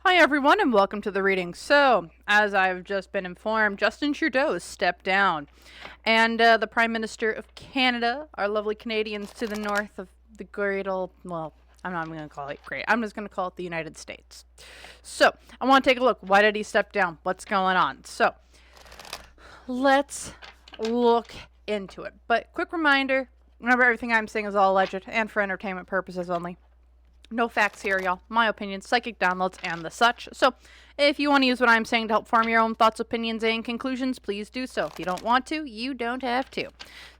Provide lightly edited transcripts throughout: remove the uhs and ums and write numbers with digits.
Hi everyone and welcome to the reading. So, as I've just been informed, Justin Trudeau stepped down. And the Prime Minister of Canada, our lovely Canadians to the north of the great old, well, I'm not even going to call it great. I'm just going to call it the United States. So, I want to take a look. Why did he step down? What's going on? So, let's look into it. But quick reminder, remember everything I'm saying is all alleged and for entertainment purposes only. No facts here, y'all. My opinions, psychic downloads, and the such. So, if you want to use what I'm saying to help form your own thoughts, opinions, and conclusions, please do so. If you don't want to, you don't have to.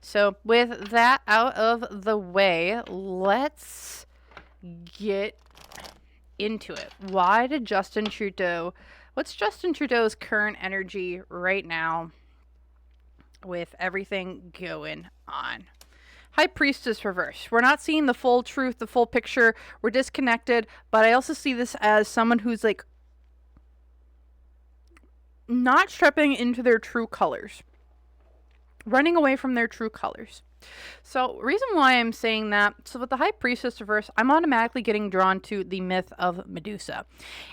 So, with that out of the way, let's get into it. Why did Justin Trudeau... What's Justin Trudeau's current energy right now with everything going on? High Priestess reverse. We're not seeing the full truth, the full picture. We're disconnected, but I also see this as someone who's like not stepping into their true colors. Running away from their true colors. So, reason why I'm saying that, so with the High Priestess reverse, I'm automatically getting drawn to the myth of Medusa.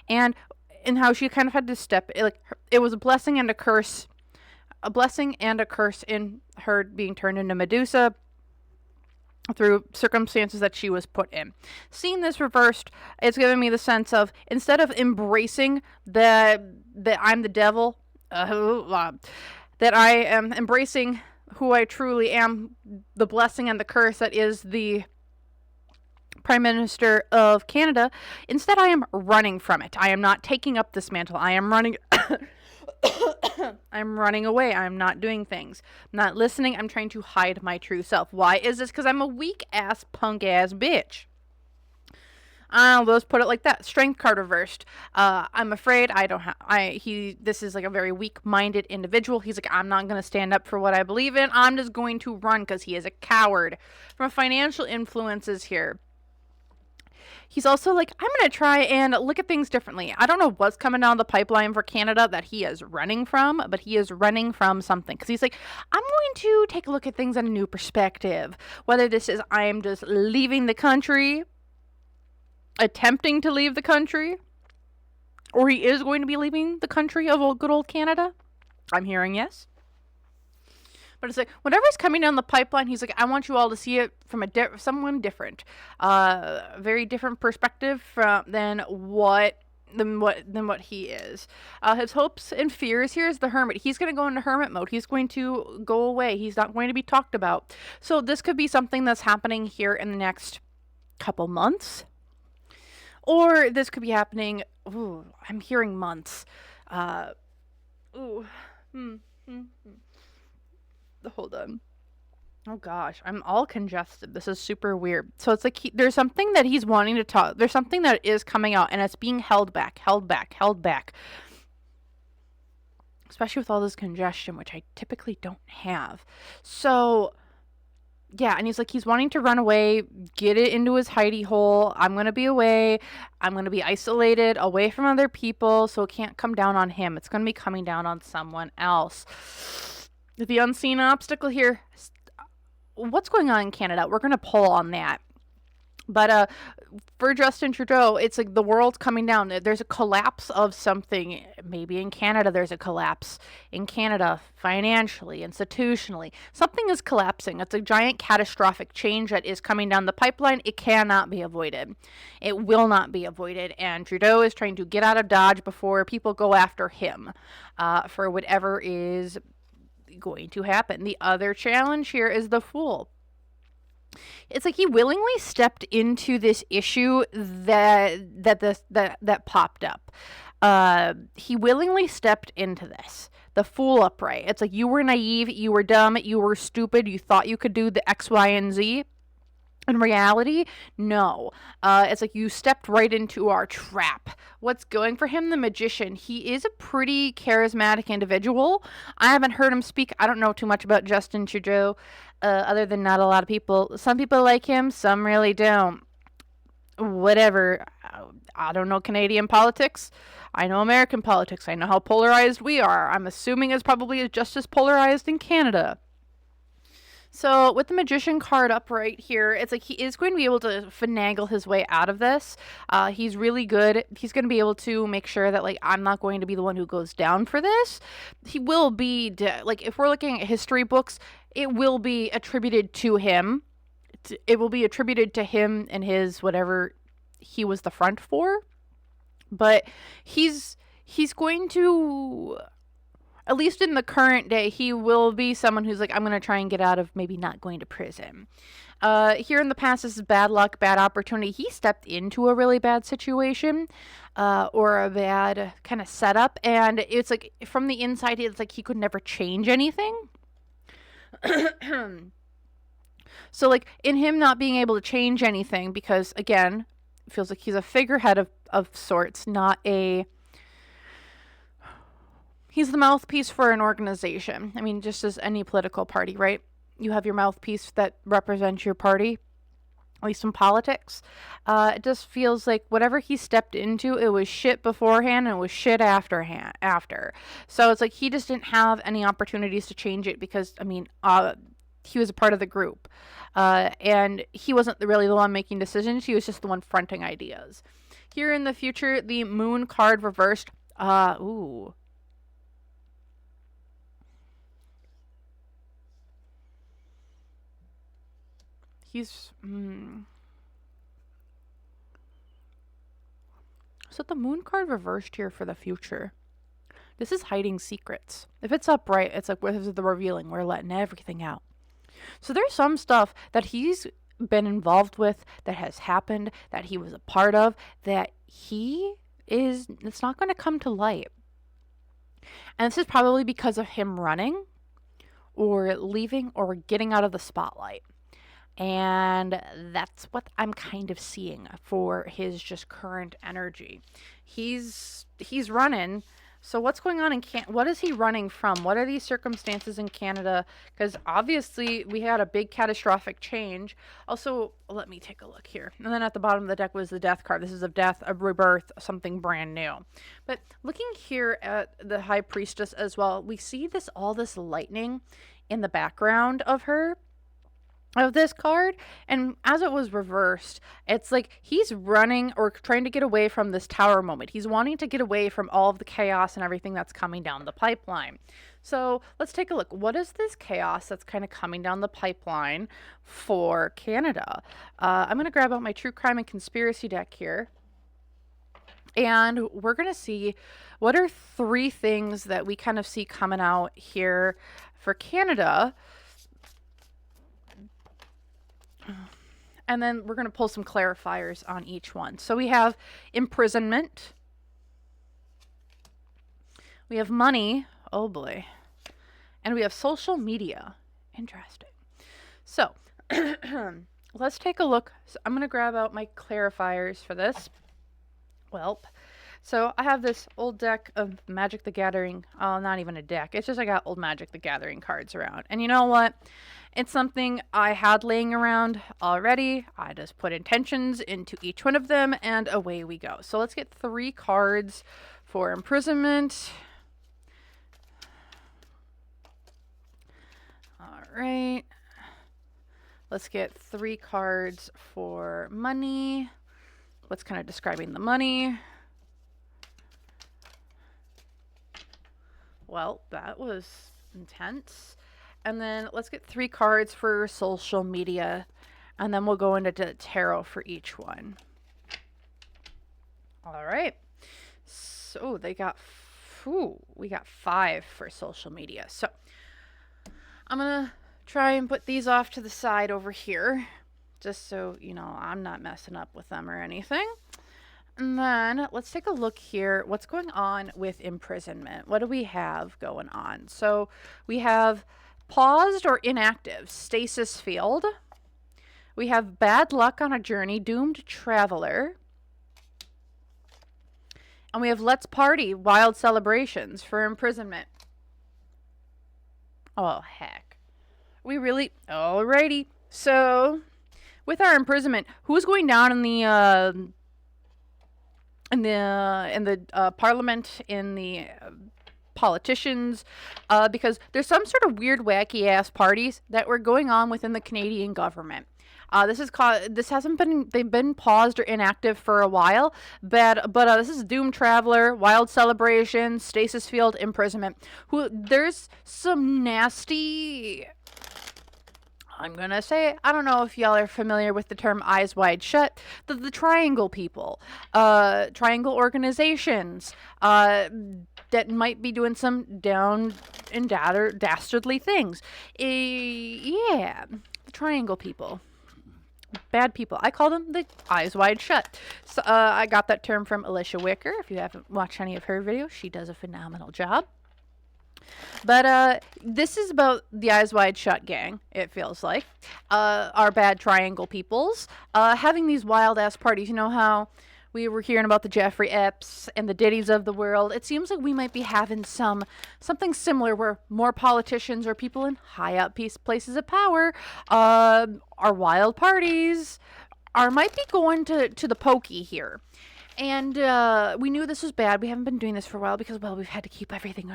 And how she kind of had to step, it was a blessing and a curse. A blessing and a curse in her being turned into Medusa through circumstances that she was put in. Seeing this reversed, it's giving me the sense of, instead of embracing that I'm the devil, that I am embracing who I truly am, the blessing and the curse that is the Prime Minister of Canada, instead I am running from it. I am not taking up this mantle. I am running... I'm running away. I'm not doing things. I'm not listening. I'm trying to hide my true self. Why is this? Because I'm a weak-ass, punk-ass bitch. Let's put it like that. Strength card reversed. I'm afraid I don't have... This is like a very weak-minded individual. He's like, I'm not going to stand up for what I believe in. I'm just going to run because he is a coward. From financial influences here, he's also like, I'm going to try and look at things differently. I don't know what's coming down the pipeline for Canada that he is running from, but he is running from something. Because he's like, I'm going to take a look at things in a new perspective. Whether this is I'm just leaving the country, attempting to leave the country, or he is going to be leaving the country of good old Canada. I'm hearing yes. But it's like, whatever's coming down the pipeline, he's like, I want you all to see it from someone different. Very different perspective than what he is. His hopes and fears here is the hermit. He's going to go into hermit mode. He's going to go away. He's not going to be talked about. So this could be something that's happening here in the next couple months. Or this could be happening, I'm hearing months. Hold on. Oh gosh, I'm all congested. This is super weird. So it's like there's something that he's wanting to talk. There's something that is coming out and it's being held back. Especially with all this congestion, which I typically don't have. So yeah, and he's like, he's wanting to run away, get it into his hidey hole. I'm going to be away. I'm going to be isolated, away from other people, so it can't come down on him. It's going to be coming down on someone else. The unseen obstacle here, what's going on in Canada? We're going to pull on that. But for Justin Trudeau, it's like the world's coming down. There's a collapse of something. Maybe in Canada, there's a collapse. In Canada, financially, institutionally. Something is collapsing. It's a giant catastrophic change that is coming down the pipeline. It cannot be avoided. It will not be avoided. And Trudeau is trying to get out of Dodge before people go after him for whatever is going to happen. The other challenge here is the Fool. It's like he willingly stepped into this issue that popped up. He willingly stepped into this. The Fool upright. It's like you were naive, you were dumb, you were stupid, you thought you could do the X, Y, and Z. In reality, no. It's like you stepped right into our trap. What's going for him? The Magician. He is a pretty charismatic individual. I haven't heard him speak. I don't know too much about Justin Trudeau, other than not a lot of people. Some people like him, some really don't. Whatever. I don't know Canadian politics. I know American politics. I know how polarized we are. I'm assuming it's probably just as polarized in Canada. So with the Magician card up right here, it's like he is going to be able to finagle his way out of this. He's really good. He's going to be able to make sure that, like, I'm not going to be the one who goes down for this. He will be, like, if we're looking at history books, it will be attributed to him. It will be attributed to him and his whatever he was the front for. But he's going to, at least in the current day, he will be someone who's like, I'm going to try and get out of maybe not going to prison. Here in the past, this is bad luck, bad opportunity. He stepped into a really bad situation or a bad kind of setup. And it's like from the inside, it's like he could never change anything. So like in him not being able to change anything, because again, it feels like he's a figurehead of sorts, not a... He's the mouthpiece for an organization. I mean, just as any political party, right? You have your mouthpiece that represents your party, at least in politics. It just feels like whatever he stepped into, it was shit beforehand and it was shit after. So it's like he just didn't have any opportunities to change it because, I mean, he was a part of the group. And he wasn't really the one making decisions. He was just the one fronting ideas. Here in the future, the Moon card reversed. Ooh. He's... So the Moon card reversed here for the future. This is hiding secrets. If it's upright, it's like, this is the revealing. We're letting everything out. So there's some stuff that he's been involved with, that has happened, that he was a part of, that it's not going to come to light. And this is probably because of him running or leaving or getting out of the spotlight. And that's what I'm kind of seeing for his just current energy. He's running. So what's going on in Canada? What is he running from? What are these circumstances in Canada? Because obviously we had a big catastrophic change. Also, let me take a look here. And then at the bottom of the deck was the Death card. This is of death, a rebirth, something brand new. But looking here at the High Priestess as well, we see all this lightning in the background of this card, and as it was reversed, it's like he's running or trying to get away from this Tower moment. He's wanting to get away from all of the chaos and everything that's coming down the pipeline. So let's take a look. What is this chaos that's kind of coming down the pipeline for Canada? I'm going to grab out my True Crime and Conspiracy deck here, and we're going to see what are 3 things that we kind of see coming out here for Canada. And then we're going to pull some clarifiers on each one. So we have imprisonment. We have money. Oh boy. And we have social media. Interesting. So let's take a look. So I'm going to grab out my clarifiers for this. Welp. So I have this old deck of Magic the Gathering. Oh, not even a deck. It's just I got old Magic the Gathering cards around. And you know what? It's something I had laying around already. I just put intentions into each one of them and away we go. So let's get 3 cards for imprisonment. All right. Let's get 3 cards for money. What's kind of describing the money? Well, that was intense. And then let's get 3 cards for social media. And then we'll go into the tarot for each one. All right. So we got 5 for social media. So I'm going to try and put these off to the side over here, just so, you know, I'm not messing up with them or anything. And then let's take a look here. What's going on with imprisonment? What do we have going on? So we have paused or inactive, stasis field. We have bad luck on a journey, doomed traveler. And we have let's party, wild celebrations for imprisonment. Oh, heck. We really... Alrighty. So with our imprisonment, who's going down in the parliament, in the politicians, because there's some sort of weird, wacky ass parties that were going on within the Canadian government. This hasn't been, they've been paused or inactive for a while, but this is Doom Traveler, Wild Celebration, Stasis Field, Imprisonment. There's some nasty, I'm gonna say, I don't know if y'all are familiar with the term Eyes Wide Shut, the Triangle people, Triangle organizations, that might be doing some down and dastardly things. Yeah, the Triangle people. Bad people. I call them the Eyes Wide Shut. So, I got that term from Alicia Wicker. If you haven't watched any of her videos, she does a phenomenal job. But this is about the Eyes Wide Shut gang, it feels like. Our bad Triangle peoples. Having these wild-ass parties. You know how we were hearing about the Jeffrey Epps and the Diddies of the world? It seems like we might be having something similar where more politicians or people in high-up places of power, our wild parties, might be going to the pokey here. And we knew this was bad. We haven't been doing this for a while because, well, we've had to keep everything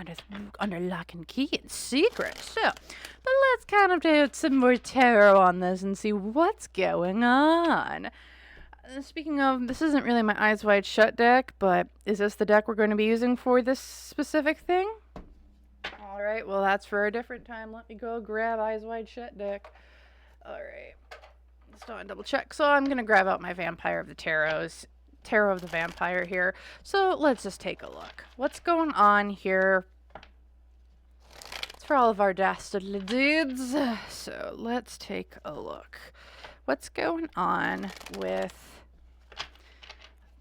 under lock and key and secret. So, but let's kind of do some more tarot on this and see what's going on. Speaking of, this isn't really my Eyes Wide Shut deck, but is this the deck we're going to be using for this specific thing? Alright, well, that's for a different time. Let me go grab Eyes Wide Shut deck. Alright. Let's go and double check. So I'm going to grab out my Vampire of the Tarots. Tarot of the Vampire here. So let's just take a look. What's going on here? It's for all of our dastardly dudes. So let's take a look. What's going on with...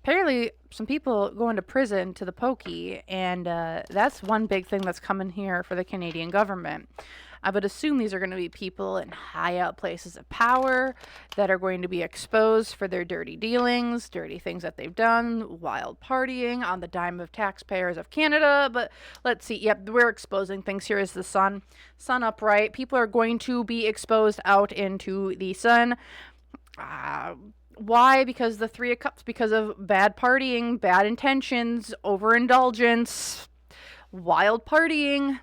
Apparently, some people going to prison to the pokey, and that's one big thing that's coming here for the Canadian government. I would assume these are going to be people in high up places of power that are going to be exposed for their dirty dealings, dirty things that they've done, wild partying on the dime of taxpayers of Canada. But let's see. Yep, we're exposing things. Here is the sun. Sun upright. People are going to be exposed out into the sun. Why? Because the Three of Cups, because of bad partying, bad intentions, overindulgence, wild partying,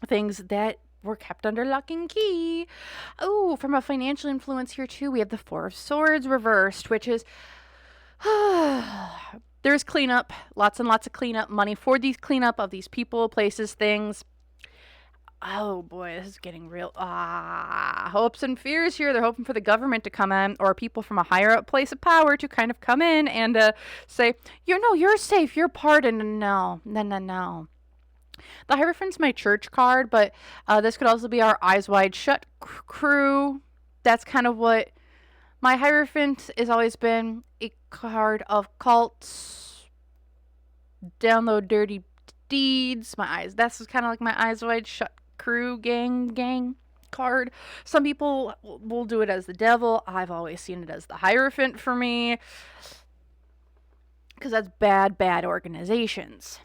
things that were kept under lock and key. Oh, from a financial influence here too, we have the Four of Swords reversed, which is there's cleanup, lots and lots of cleanup money for these cleanup of these people, places, things. Oh boy, this is getting real. Hopes and fears here. They're hoping for the government to come in, or people from a higher up place of power to kind of come in and say, you're safe, you're pardoned. No. The Hierophant's my church card, but this could also be our Eyes Wide Shut crew. That's kind of what my Hierophant has always been, a card of cults. Download dirty deeds. That's kind of like my Eyes Wide Shut crew gang card. Some people will do it as the devil. I've always seen it as the Hierophant for me, because that's bad organizations.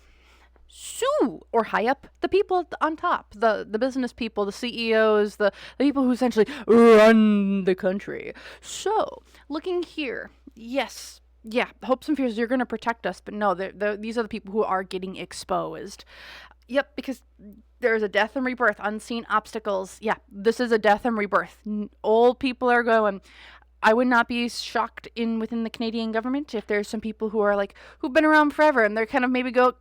Or high up, the people on top, the business people, the CEOs, the people who essentially run the country. So, looking here, yes, yeah, hopes and fears, you're going to protect us, but no, these are the people who are getting exposed. Yep, because there's a death and rebirth, unseen obstacles. Yeah, this is a death and rebirth. Old people are going. I would not be shocked within the Canadian government if there's some people who are like, who've been around forever, and they're kind of maybe go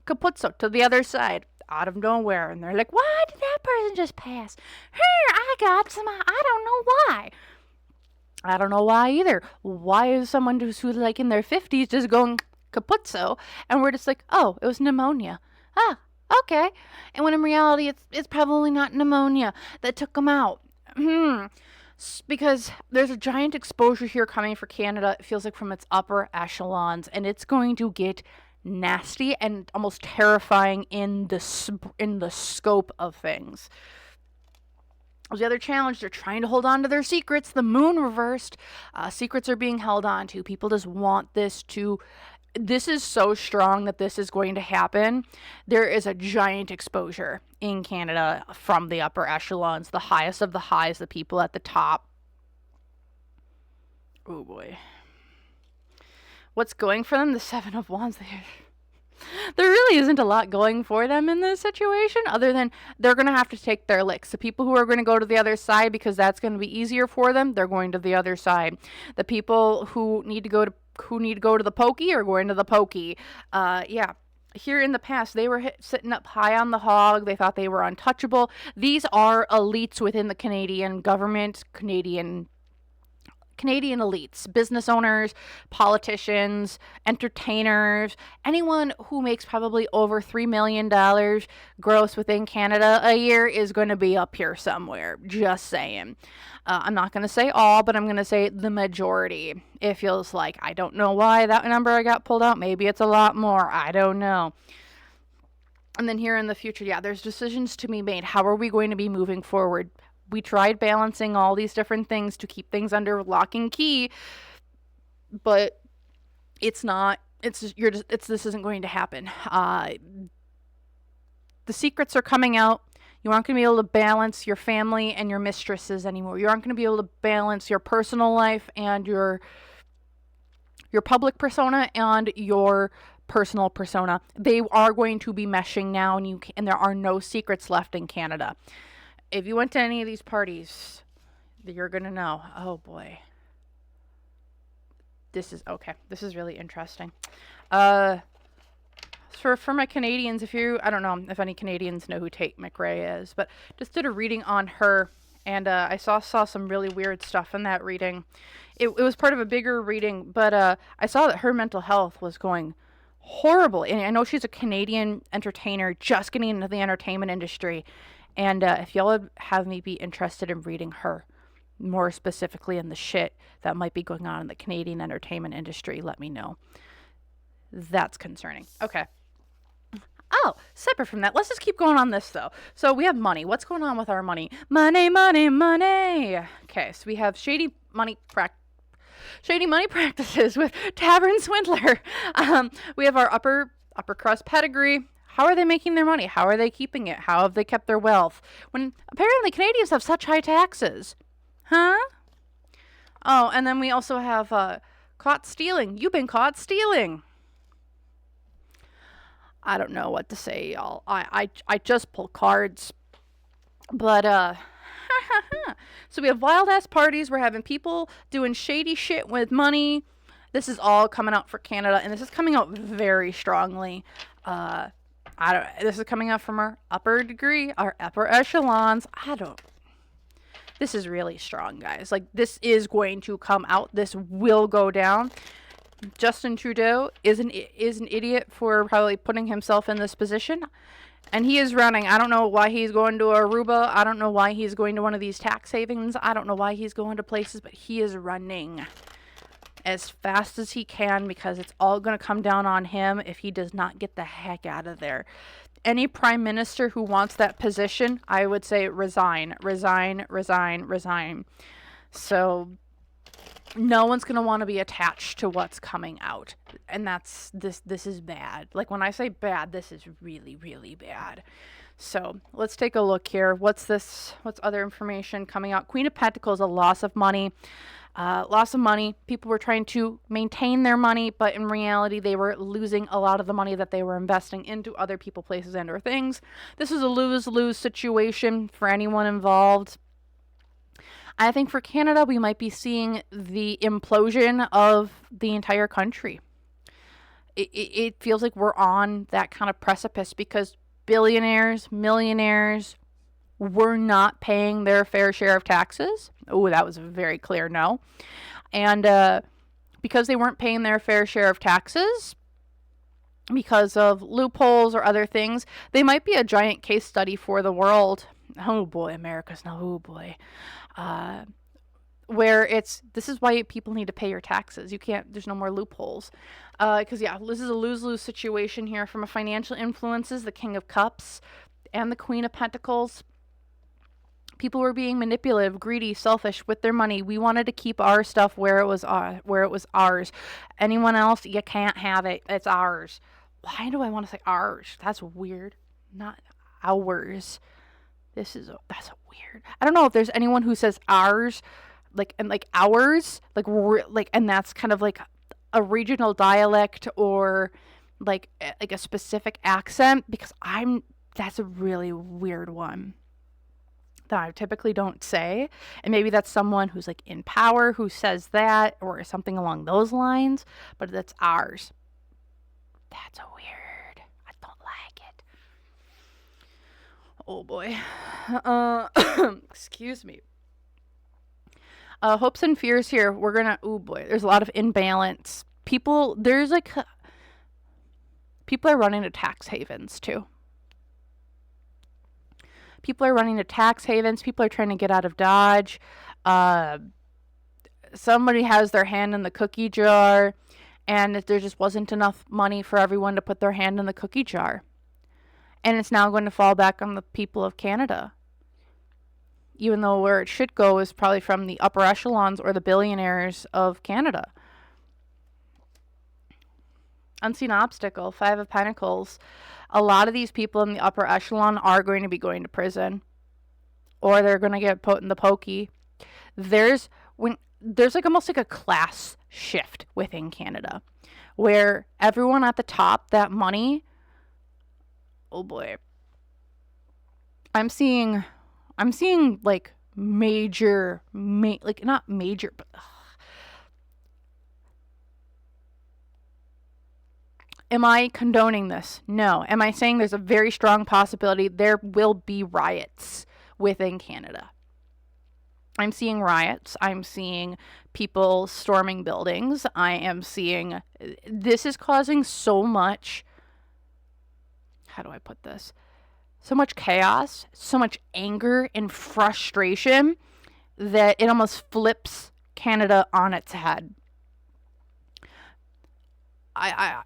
kaputso to the other side out of nowhere, and they're like, why did that person just pass? Here, I got some, I don't know why. I don't know why either. Why is someone who's like in their 50s just going kaputso, and we're just like, oh, it was pneumonia. Okay. And when in reality, it's probably not pneumonia that took them out. Because there's a giant exposure here coming for Canada, it feels like, from its upper echelons, and it's going to get nasty and almost terrifying in the scope of things. The other challenge, they're trying to hold on to their secrets. The moon reversed. Secrets are being held on to. People just want this is so strong that this is going to happen. There is a giant exposure in Canada from the upper echelons, the highest of the highs, the people at the top. Oh boy. What's going for them? The Seven of Wands. They're really isn't a lot going for them in this situation other than they're going to have to take their licks. The people who are going to go to the other side because that's going to be easier for them, they're going to the other side. The people who need to go to the pokey are going to the pokey. Yeah. Here in the past, they were sitting up high on the hog. They thought they were untouchable. These are elites within the Canadian government, Canadian elites, business owners, politicians, entertainers, anyone who makes probably over $3 million gross within Canada a year is going to be up here somewhere. Just saying. I'm not going to say all, but I'm going to say the majority. It feels like. I don't know why that number I got pulled out. Maybe it's a lot more. I don't know. And then here in the future, yeah, there's decisions to be made. How are we going to be moving forward? We tried balancing all these different things to keep things under lock and key, but it's not. This isn't going to happen. The secrets are coming out. You aren't going to be able to balance your family and your mistresses anymore. You aren't going to be able to balance your personal life and your public persona and your personal persona. They are going to be meshing now, and there are no secrets left in Canada. If you went to any of these parties, you're going to know. Oh, boy. This is really interesting. For my Canadians, I don't know if any Canadians know who Tate McRae is, but just did a reading on her, and I saw some really weird stuff in that reading. It was part of a bigger reading, but I saw that her mental health was going horrible. And I know she's a Canadian entertainer just getting into the entertainment industry. And if y'all would have me be interested in reading her more specifically in the shit that might be going on in the Canadian entertainment industry, let me know. That's concerning. Okay. Oh, separate from that, let's just keep going on this, though. So we have money. What's going on with our money? Money, money, money. Okay, so we have shady money practices with Tavern Swindler. We have our upper crust pedigree. How are they making their money? How are they keeping it? How have they kept their wealth? When apparently Canadians have such high taxes. Huh? Oh, and then we also have caught stealing. You've been caught stealing. I don't know what to say, y'all. I just pull cards. But, so we have wild-ass parties. We're having people doing shady shit with money. This is all coming out for Canada, and this is coming out very strongly. This is coming out from our upper degree, our upper echelons. This is really strong, guys. Like, this is going to come out. This will go down. Justin Trudeau is an idiot for probably putting himself in this position. And he is running. I don't know why he's going to Aruba. I don't know why he's going to one of these tax havens. I don't know why he's going to places, but he is running as fast as he can because it's all going to come down on him if he does not get the heck out of there. Any prime minister who wants that position, I would say resign, resign, resign, resign. So no one's going to want to be attached to what's coming out. And this is bad. Like, when I say bad, this is really, really bad. So let's take a look here. What's other information coming out? Queen of Pentacles, a loss of money. Loss of money. People were trying to maintain their money, but in reality, they were losing a lot of the money that they were investing into other people, places, and or things. This is a lose-lose situation for anyone involved. I think for Canada, we might be seeing the implosion of the entire country. It feels like we're on that kind of precipice because billionaires, millionaires were not paying their fair share of taxes. Oh, that was a very clear no. And because they weren't paying their fair share of taxes, because of loopholes or other things, they might be a giant case study for the world. Oh boy, America's now, oh boy. Where this is why people need to pay your taxes. There's no more loopholes. Because this is a lose-lose situation here from a financial influences, the King of Cups and the Queen of Pentacles. People were being manipulative, greedy, selfish with their money. We wanted to keep our stuff where it was ours. Anyone else, you can't have it. It's ours. Why do I want to say ours? That's weird. Not ours. That's weird. I don't know if there's anyone who says ours, and ours, and that's kind of like a regional dialect or like a specific accent, because that's a really weird one that I typically don't say. And maybe that's someone who's like in power who says that or something along those lines, but that's ours. That's a weird. I don't like it. Oh boy. Excuse me. Hopes and fears here. We're gonna, oh boy, there's a lot of imbalance. People are running to tax havens too. People are running to tax havens. People are trying to get out of Dodge. Somebody has their hand in the cookie jar, and there just wasn't enough money for everyone to put their hand in the cookie jar. And it's now going to fall back on the people of Canada. Even though where it should go is probably from the upper echelons or the billionaires of Canada. Unseen obstacle, 5 of Pentacles. A lot of these people in the upper echelon are going to be going to prison, or they're going to get put in the pokey. There's like almost like a class shift within Canada, where everyone at the top, that money, oh boy, I'm seeing like major, like not major, but am I condoning this? No. Am I saying there's a very strong possibility there will be riots within Canada? I'm seeing riots. I'm seeing people storming buildings. I am seeing, this is causing so much, how do I put this? So much chaos, so much anger and frustration that it almost flips Canada on its head.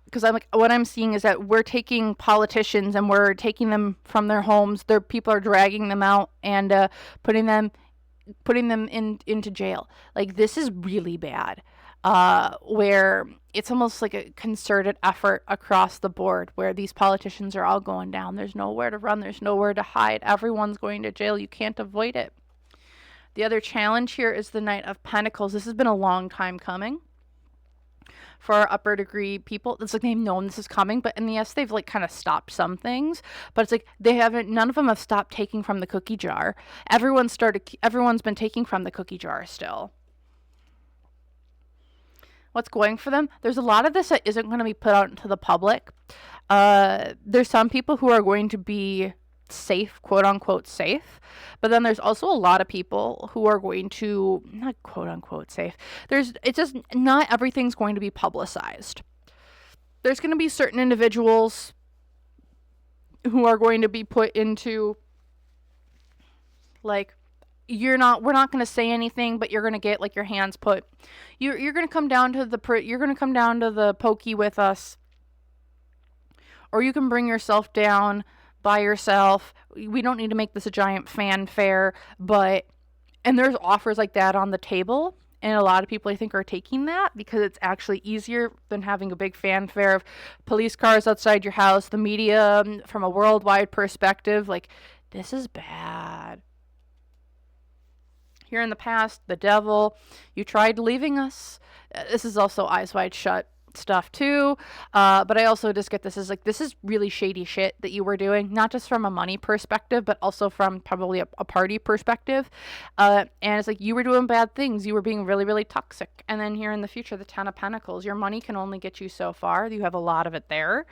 Because I'm like, what I'm seeing is that we're taking politicians and we're taking them from their homes. People are dragging them out and putting them into jail. Like, this is really bad. Where it's almost like a concerted effort across the board, where these politicians are all going down. There's nowhere to run. There's nowhere to hide. Everyone's going to jail. You can't avoid it. The other challenge here is the Knight of Pentacles. This has been a long time coming for our upper degree people. It's like they've known this is coming, but in the yes, they've like kind of stopped some things, but it's like none of them have stopped taking from the cookie jar. Everyone's been taking from the cookie jar still. What's going for them? There's a lot of this that isn't going to be put out into the public. There's some people who are going to be safe, quote unquote safe, but then there's also a lot of people who are going to, not quote unquote safe, it's just not everything's going to be publicized. There's going to be certain individuals who are going to be put into, like, we're not going to say anything, but you're going to get like your hands put, you're going to come down to the pokey with us, or you can bring yourself down by yourself. We don't need to make this a giant fanfare, and there's offers like that on the table, and a lot of people I think are taking that because it's actually easier than having a big fanfare of police cars outside your house, the media from a worldwide perspective. Like, this is bad. Here in the past, the devil, you tried leaving us. This is also Eyes Wide Shut stuff too, but I also just get this is really shady shit that you were doing, not just from a money perspective, but also from probably a party perspective, and it's like you were doing bad things, you were being really, really toxic. And then here in the future, the 10 of Pentacles, your money can only get you so far. You have a lot of it there,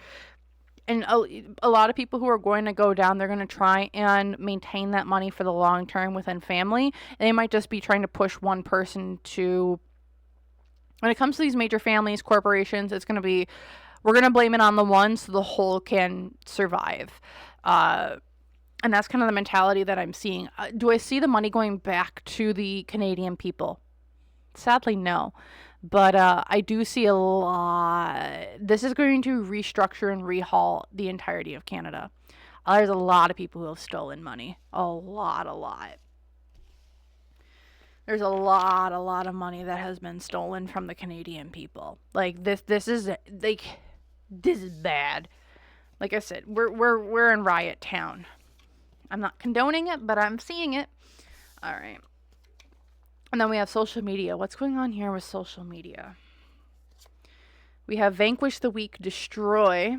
and a lot of people who are going to go down, they're going to try and maintain that money for the long term within family. They might just be trying to push one person to, when it comes to these major families, corporations, it's going to be, we're going to blame it on the one so the whole can survive. And that's kind of the mentality that I'm seeing. Do I see the money going back to the Canadian people? Sadly, no. But I do see a lot. This is going to restructure and rehaul the entirety of Canada. There's a lot of people who have stolen money. A lot. There's a lot of money that has been stolen from the Canadian people. Like, this is bad. Like I said, we're in riot town. I'm not condoning it, but I'm seeing it. All right. And then we have social media. What's going on here with social media? We have vanquish the weak, destroy.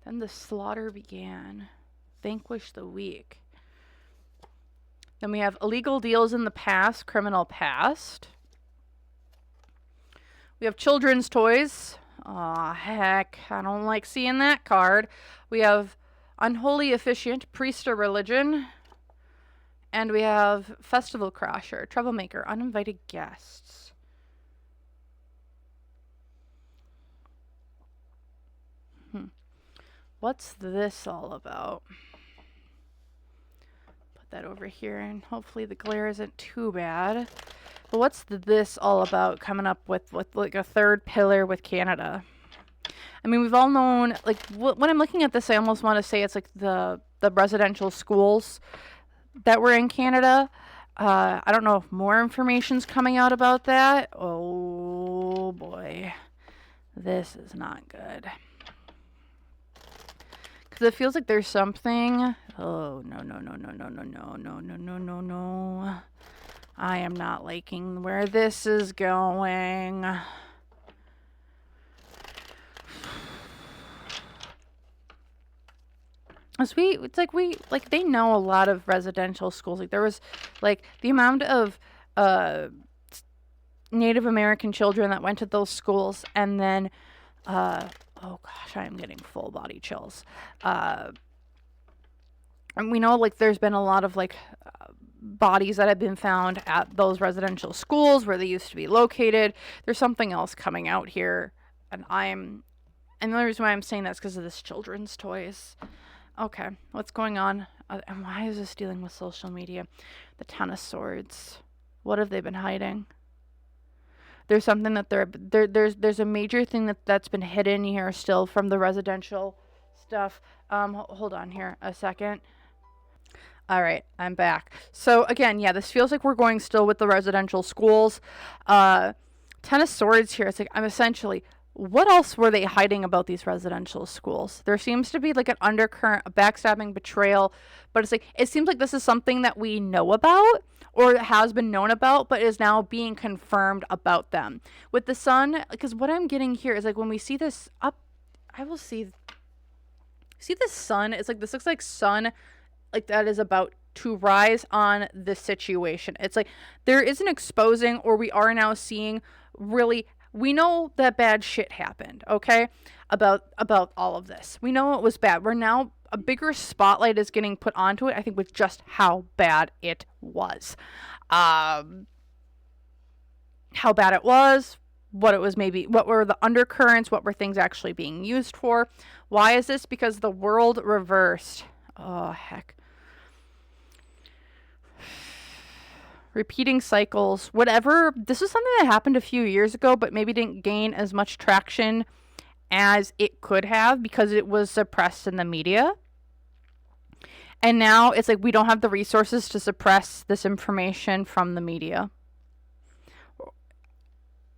Then the slaughter began. Vanquish the weak. Then we have illegal deals in the past, criminal past. We have children's toys. Aw, heck, I don't like seeing that card. We have unholy officiant, priest or religion. And we have festival crasher, troublemaker, uninvited guests. What's this all about? Put that over here, and hopefully the glare isn't too bad. But what's this all about, coming up with like a third pillar with Canada? I mean, we've all known, like, when I'm looking at this, I almost want to say it's like the residential schools that were in Canada. I don't know if more information's coming out about that. Oh boy, this is not good. Because it feels like there's something. Oh, no. I am not liking where this is going. It's like they know a lot of residential schools. Like there was like the amount of Native American children that went to those schools, and then oh gosh, I am getting full body chills. And we know like there's been a lot of like bodies that have been found at those residential schools where they used to be located. There's something else coming out here, and the only reason why I'm saying that's because of this children's toys. Okay, what's going on? And why is this dealing with social media? The Ten of Swords. What have they been hiding? There's something that there's a major thing that's been hidden here still from the residential stuff. Hold on here a second. All right, I'm back. So again, yeah, this feels like we're going still with the residential schools. Ten of Swords here. It's like I'm essentially, what else were they hiding about these residential schools? There seems to be like an undercurrent, a backstabbing, betrayal, but it's like it seems like this is something that we know about or has been known about, but is now being confirmed about them. With the sun, because what I'm getting here is like when we see this up, I will see the sun. It's like this looks like sun, like that is about to rise on the situation. It's like there is an exposing, or we are now seeing really. We know that bad shit happened, okay? About all of this. We know it was bad. We're now, a bigger spotlight is getting put onto it, I think, with just how bad it was. How bad it was, what it was maybe, what were the undercurrents, what were things actually being used for. Why is this? Because the world reversed. Oh, heck. Repeating cycles, whatever. This was something that happened a few years ago, but maybe didn't gain as much traction as it could have because it was suppressed in the media. And now it's like we don't have the resources to suppress this information from the media.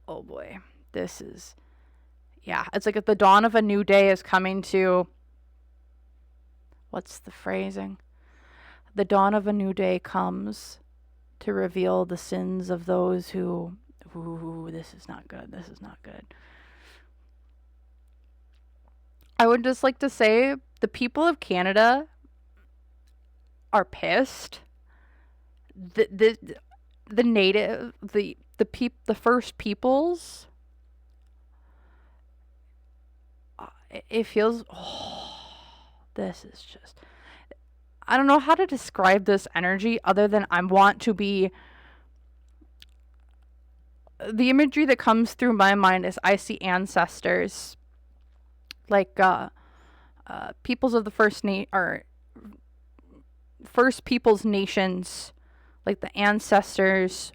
Oh boy, this is, yeah, it's like the dawn of a new day is coming to, what's the phrasing? The dawn of a new day comes to reveal the sins of those who, ooh, this is not good. This is not good. I would just like to say the people of Canada are pissed. The native, the first peoples, it feels, this is just, I don't know how to describe this energy other than I want to be, the imagery that comes through my mind is I see ancestors, like peoples of the First Peoples nations, like the ancestors.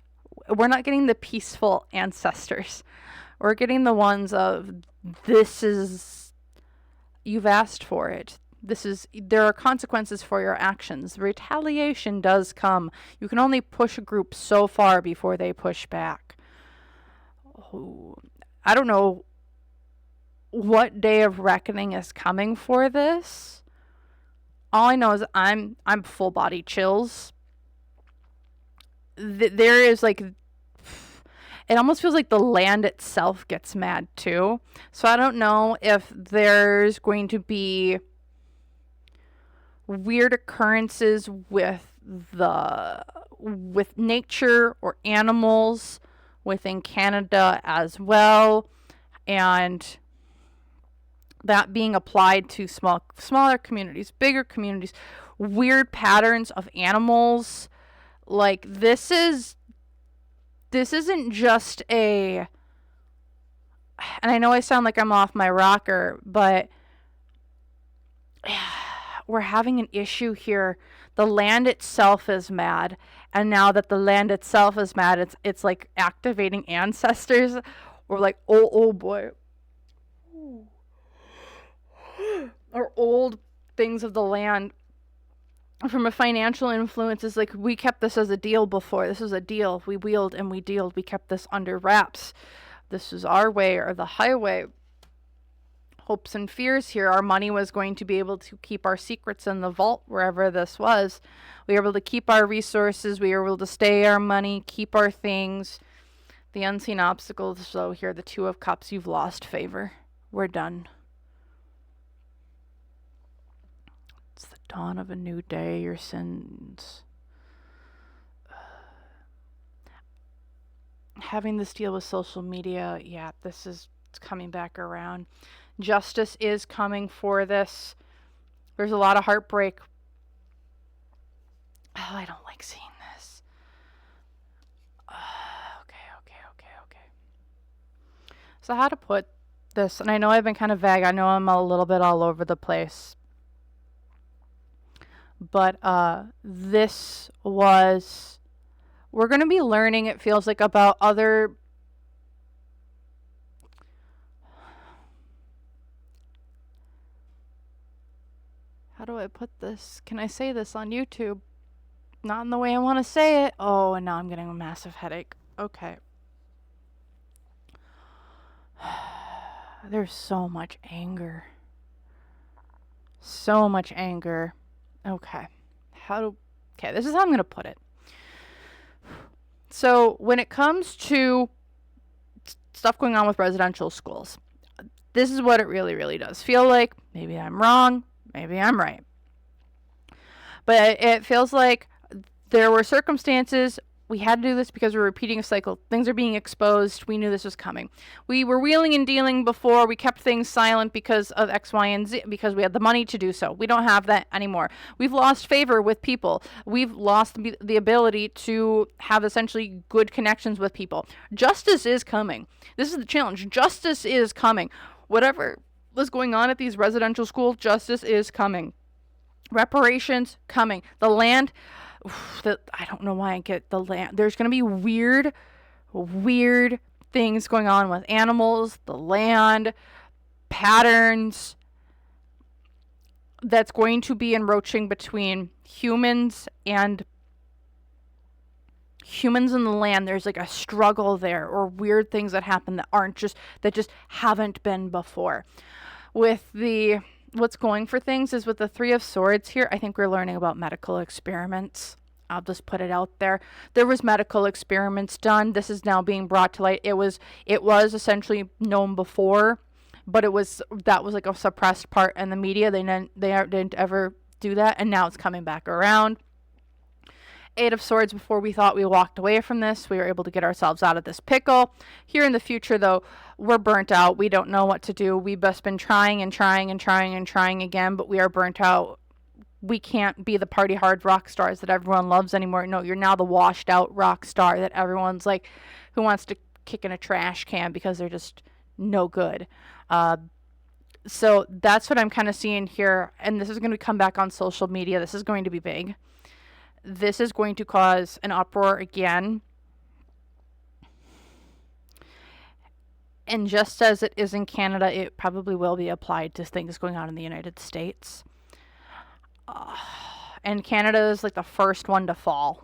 We're not getting the peaceful ancestors. We're getting the ones of, this is, you've asked for it. There are consequences for your actions. Retaliation does come. You can only push a group so far before they push back. Oh, I don't know what day of reckoning is coming for this. All I know is I'm full body chills. there is like, it almost feels like the land itself gets mad too. So I don't know if there's going to be weird occurrences with nature or animals within Canada as well, and that being applied to smaller communities, bigger communities, weird patterns of animals. Like this isn't just a, and I know I sound like I'm off my rocker, but we're having an issue here. The land itself is mad, and now that the land itself is mad, it's like activating ancestors, or like oh boy, or old things of the land. From a financial influence, is like, we kept this as a deal before. This was a deal. We wheeled and we dealed. We kept this under wraps. This is our way or the highway. Hopes and fears here. Our money was going to be able to keep our secrets in the vault wherever this was. We were able to keep our resources. We were able to stay our money, keep our things. The unseen obstacles. So here, the Two of Cups. You've lost favor. We're done. It's the dawn of a new day. Your sins. Having this deal with social media, yeah, this is coming back around. Justice is coming for this. There's a lot of heartbreak. Oh, I don't like seeing this. Okay. So how to put this, and I know I've been kind of vague. I know I'm a little bit all over the place. But this was, we're going to be learning, it feels like, about other, how do I put this? Can I say this on YouTube? Not in the way I want to say it. Oh, and now I'm getting a massive headache. Okay. There's so much anger. So much anger. Okay. Okay, this is how I'm going to put it. So when it comes to stuff going on with residential schools, this is what it really, really does feel like. Maybe I'm wrong. Maybe I'm right. But it feels like there were circumstances. We had to do this because we're repeating a cycle. Things are being exposed. We knew this was coming. We were wheeling and dealing before. We kept things silent because of X, Y, and Z, because we had the money to do so. We don't have that anymore. We've lost favor with people. We've lost the ability to have essentially good connections with people. Justice is coming. This is the challenge. Justice is coming. Whatever was going on at these residential schools, justice is coming. Reparations coming. The land, I don't know why I get the land. There's going to be weird things going on with animals, the land, patterns that's going to be encroaching between humans and the land. There's like a struggle there, or weird things that happen that just haven't been before. With what's going for things is with the Three of Swords here, I think we're learning about medical experiments. I'll just put it out there. There was medical experiments done. This is now being brought to light. It was essentially known before, but that was like a suppressed part in the media. They didn't ever do that, and now it's coming back around. Eight of Swords, before we thought we walked away from this, we were able to get ourselves out of this pickle. Here in the future, though, we're burnt out. We don't know what to do. We've just been trying again, but we are burnt out. We can't be the party hard rock stars that everyone loves anymore. No, you're now the washed out rock star that everyone's like, who wants to kick in a trash can because they're just no good. So that's what I'm kind of seeing here. And this is going to come back on social media. This is going to be big. This is going to cause an uproar again. And just as it is in Canada, it probably will be applied to things going on in the United States. And Canada is like the first one to fall.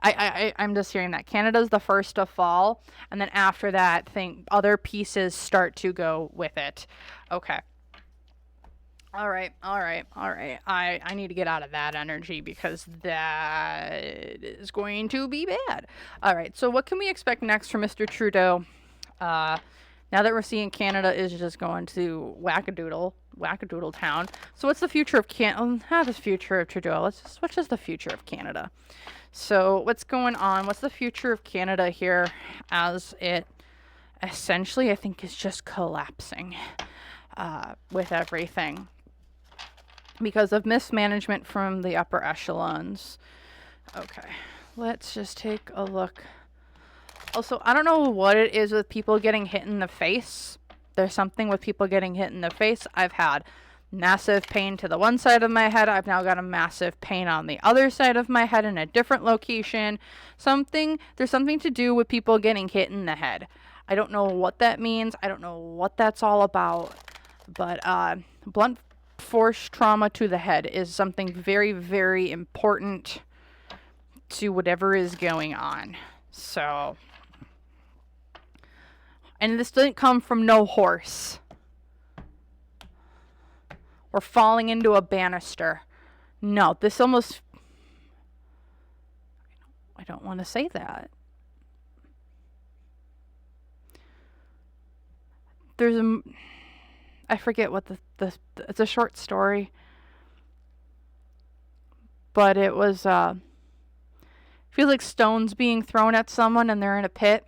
I'm just hearing that. Canada's the first to fall. And then after that, other pieces start to go with it. Okay. All right, all right, all right. I need to get out of that energy because that is going to be bad. All right, so what can we expect next from Mr. Trudeau? Now that we're seeing Canada is just going to wackadoodle town. So what's the future of the future of Trudeau. What's just the future of Canada? So what's going on? What's the future of Canada here as it essentially, I think, is just collapsing with everything because of mismanagement from the upper echelons. Okay, let's just take a look. Also, I don't know what it is with people getting hit in the face. There's something with people getting hit in the face. I've had massive pain to the one side of my head. I've now got a massive pain on the other side of my head in a different location. There's something to do with people getting hit in the head. I don't know what that means. I don't know what that's all about. But blunt force trauma to the head is something very, very important to whatever is going on. So, and this didn't come from no horse or falling into a banister. No, this almost, I don't want to say that. I forget what it's a short story, but it was, feels like stones being thrown at someone and they're in a pit.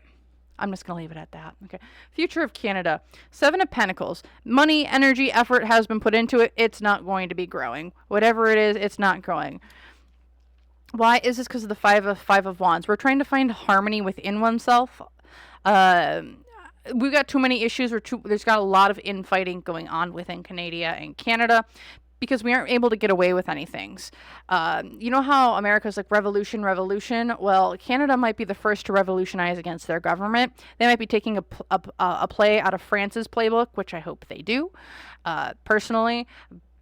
I'm just going to leave it at that. Okay. Future of Canada. 7 of Pentacles. Money, energy, effort has been put into it. It's not going to be growing. Whatever it is, it's not growing. Why is this? Because of the five of Wands. We're trying to find harmony within oneself. We've got too many issues. There's got a lot of infighting going on within Canada and Canada because we aren't able to get away with anything. You know how America's like revolution? Well, Canada might be the first to revolutionize against their government. They might be taking a play out of France's playbook, which I hope they do. Personally,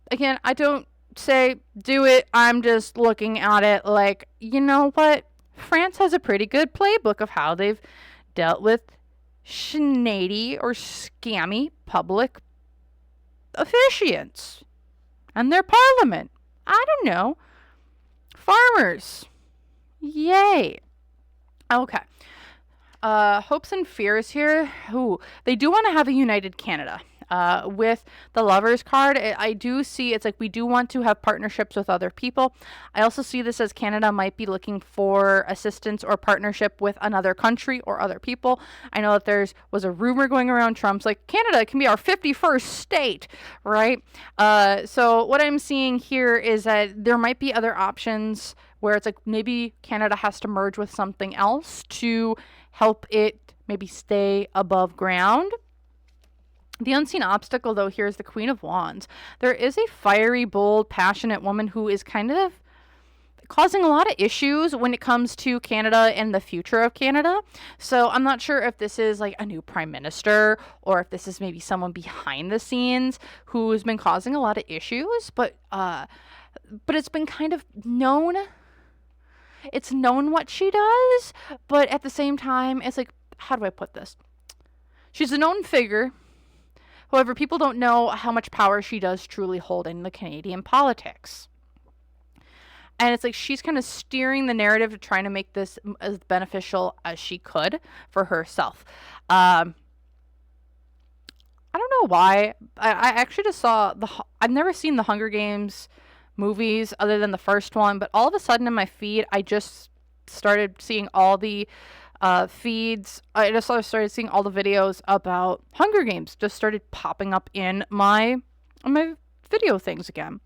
again, I don't say do it. I'm just looking at it like, you know what? France has a pretty good playbook of how they've dealt with shenady or scammy public officiants and their parliament. I don't know. Farmers. Yay. Okay. Hopes and fears here. Ooh, they do want to have a united Canada. With the Lovers card, I do see it's like we do want to have partnerships with other people. I also see this as Canada might be looking for assistance or partnership with another country or other people. I know that was a rumor going around Trump's like Canada can be our 51st state, right? So what I'm seeing here is that there might be other options where it's like maybe Canada has to merge with something else to help it maybe stay above ground. The unseen obstacle, though, here is the Queen of Wands. There is a fiery, bold, passionate woman who is kind of causing a lot of issues when it comes to Canada and the future of Canada. So I'm not sure if this is like a new prime minister or if this is maybe someone behind the scenes who's been causing a lot of issues. But it's been kind of known. It's known what she does. But at the same time, it's like, how do I put this? She's a known figure. However, people don't know how much power she does truly hold in the Canadian politics. And it's like she's kind of steering the narrative to trying to make this as beneficial as she could for herself. I don't know why. I actually just saw I've never seen the Hunger Games movies other than the first one, but all of a sudden in my feed, I just started seeing all the feeds. I just started seeing all the videos about Hunger Games just started popping up in my video things again.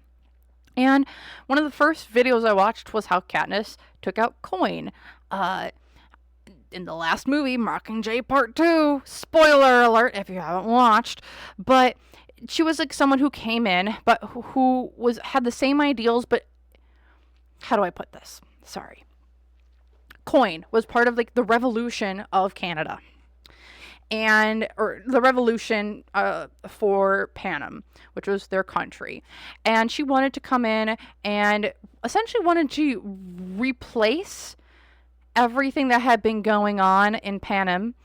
And one of the first videos I watched was how Katniss took out Coin. In the last movie, Mockingjay Part 2. Spoiler alert if you haven't watched. But she was like someone who came in, but who had the same ideals, but how do I put this? Sorry. Coin was part of like the revolution of Canada or the revolution for Panem, which was their country. And she wanted to come in and essentially wanted to replace everything that had been going on in Panem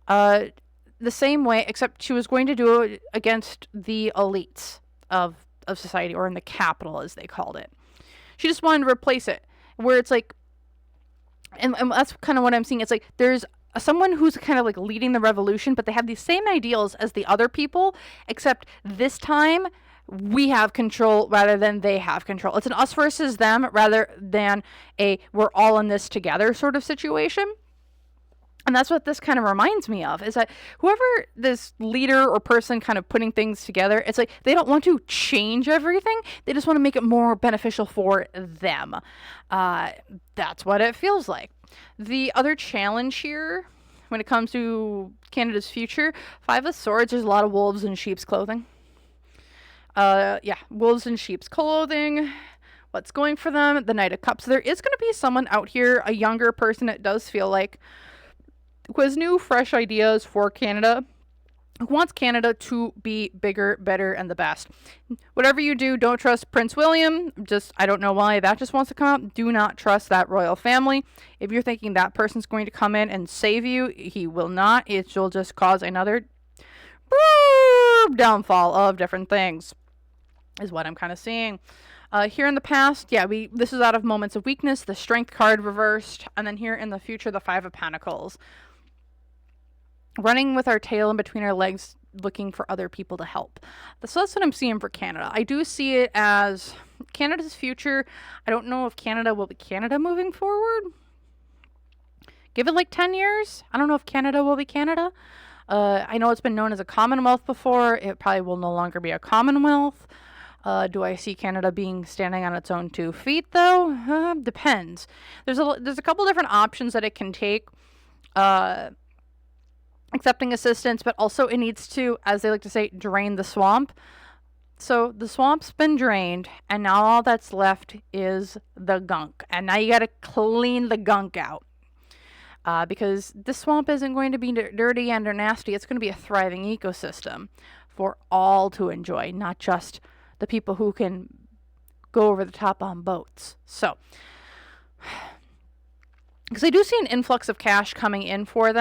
the same way, except she was going to do it against the elites of of society, or in the capital, as they called it. She just wanted to replace it, where it's like, and that's kind of what I'm seeing. It's like there's someone who's kind of like leading the revolution, but they have these same ideals as the other people, except this time we have control rather than they have control. It's an us versus them rather than a we're all in this together sort of situation. And that's what this kind of reminds me of, is that whoever this leader or person kind of putting things together, it's like they don't want to change everything. They just want to make it more beneficial for them. That's what it feels like. The other challenge here when it comes to Canada's future, Five of Swords, there's a lot of wolves in sheep's clothing. Wolves in sheep's clothing. What's going for them? The Knight of Cups. There is going to be someone out here, a younger person, it does feel like, who has new, fresh ideas for Canada, who wants Canada to be bigger, better, and the best. Whatever you do, don't trust Prince William. I don't know why that just wants to come out. Do not trust that royal family. If you're thinking that person's going to come in and save you, he will not. It will just cause another downfall of different things, is what I'm kind of seeing. Here in the past, this is out of moments of weakness, the Strength card reversed, and then here in the future, the Five of Pentacles. Running with our tail in between our legs, looking for other people to help. So that's what I'm seeing for Canada. I do see it as Canada's future. I don't know if Canada will be Canada moving forward. Give it like 10 years. I don't know if Canada will be Canada. I know it's been known as a Commonwealth before. It probably will no longer be a Commonwealth. Do I see Canada being standing on its own 2 feet, though? Depends. There's a couple different options that it can take. Accepting assistance, but also it needs to, as they like to say, drain the swamp. So the swamp's been drained, and now all that's left is the gunk. And now you got to clean the gunk out. Because this swamp isn't going to be dirty and or nasty. It's going to be a thriving ecosystem for all to enjoy, not just the people who can go over the top on boats. So, because I do see an influx of cash coming in for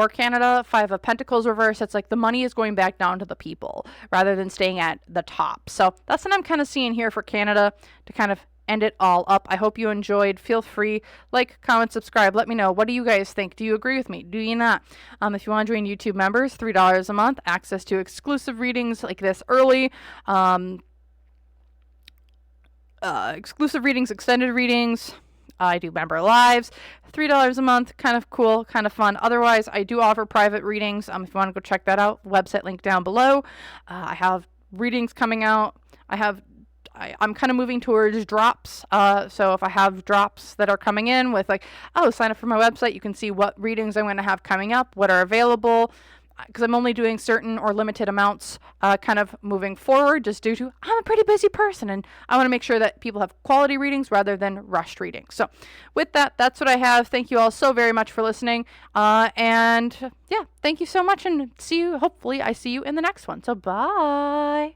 Canada. Five of Pentacles reverse. It's like the money is going back down to the people rather than staying at the top. So that's what I'm kind of seeing here for Canada to kind of end it all up. I hope you enjoyed. Feel free, like, comment, subscribe. Let me know. What do you guys think? Do you agree with me? Do you not? If you want to join YouTube members, $3 a month, access to exclusive readings like this early, exclusive readings, extended readings. I do member lives, $3 a month, kind of cool, kind of fun. Otherwise, I do offer private readings. If you want to go check that out, website link down below. I have readings coming out. I'm kind of moving towards drops. So if I have drops that are coming in with like, sign up for my website, you can see what readings I'm going to have coming up, what are available. Because I'm only doing certain or limited amounts kind of moving forward, just due to I'm a pretty busy person and I want to make sure that people have quality readings rather than rushed readings. So with that, that's what I have. Thank you all so very much for listening. Thank you so much, and hopefully I see you in the next one. So bye.